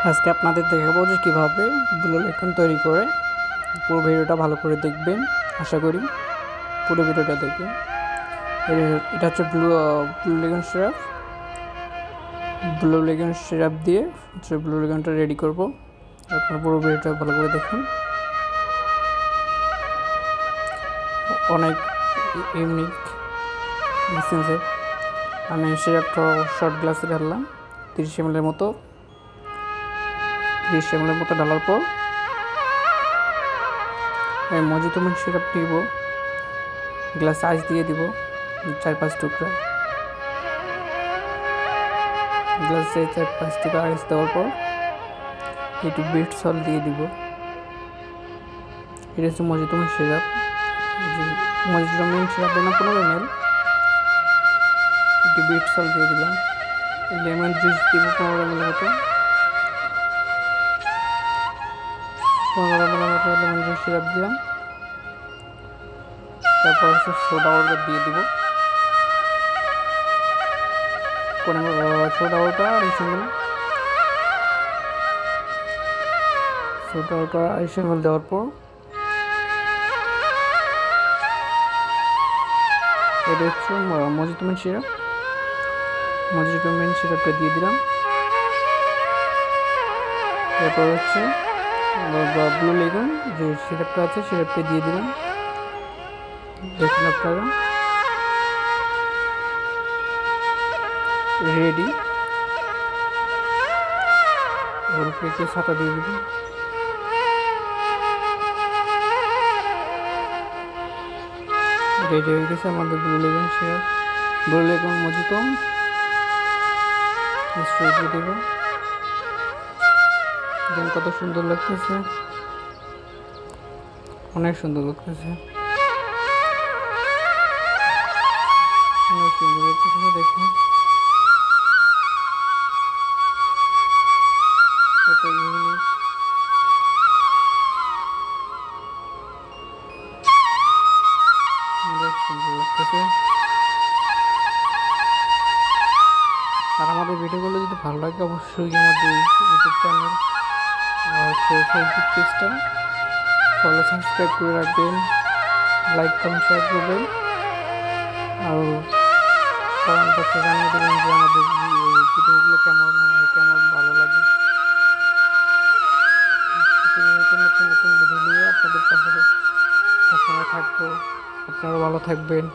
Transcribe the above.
আজকে আপনাদের দেখাবো যে কীভাবে ব্লু লেখন তৈরি করে। পুরো ভিডিওটা ভালো করে দেখবেন, আশা করি পুরো ভিডিওটা দেখবেন। এটা হচ্ছে ব্লু লেগন সিরাপ দিয়ে হচ্ছে ব্লু লেগনটা রেডি করব। আপনারা পুরো ভিডিওটা ভালো করে দেখুন। অনেক ইউনিক ডিসটেন্সে আমি সিরাপটা শর্ট গ্লাসে ঢাললাম 30 ml মতো। 30 ml মতো ঢালার পর আমি মজিতো সিরাপ নিব, গ্লাসে আইস দিয়ে দিব 4-5 টুকরা। গ্লাসে 4-5 টুকরা আইস দেওয়ার পর একটু বিট সল্ট দিয়ে দিব। এটা হচ্ছে মজিতো সিরাপ। মজিতো সিরাপ দিলাম 15 ml। একটু বিট সল্ট দিয়ে দিলাম। লেমন জুস দিব 15 ml মতো। 15 ml মতো লেমন জুস সিরাপ দিলাম। তারপর হচ্ছে সোডা ওয়াটার দিয়ে দিব। সোডা ওয়াটার 200 ml দেওয়ার পর এটা হচ্ছে মজিতো সিরাপটা দিয়ে দিলাম। এরপর হচ্ছে ব্লু লেগন যে সিরাপটা আছে সিরাপটা দিয়ে দিলাম। দেখুন আপনারা রেডি। অল্প একটু ছাতা দিয়ে দিবি। রেডি হয়ে গেছে আমাদের ব্লু লেগন সিরাপ, ব্লু লেগন মজিতো। দিয়ে দেব। দেখুন কত সুন্দর লাগতেছে, অনেক সুন্দর লাগতেছে, দেখুন কত ইউনিক। অনেক সুন্দর লাগতেছে। আর আমাদের ভিডিওগুলো যদি ভালো লাগে অবশ্যই আমাদের ইউটিউব চ্যানেল আর ফেসবুক পেজটা ফলো সাবস্ক্রাইব করে রাখবেন, লাইক কমেন্ট শেয়ার করবেন। আর কমেন্ট বক্সে জানিয়ে দেবেন যে আমাদের ভিডিওগুলো কেমন হয়, কেমন ভালো লাগে। নতুন নতুন ভিডিও নিয়ে আপনাদের পাশে সবসময় থাকবো। আপনারা ভালো থাকবেন।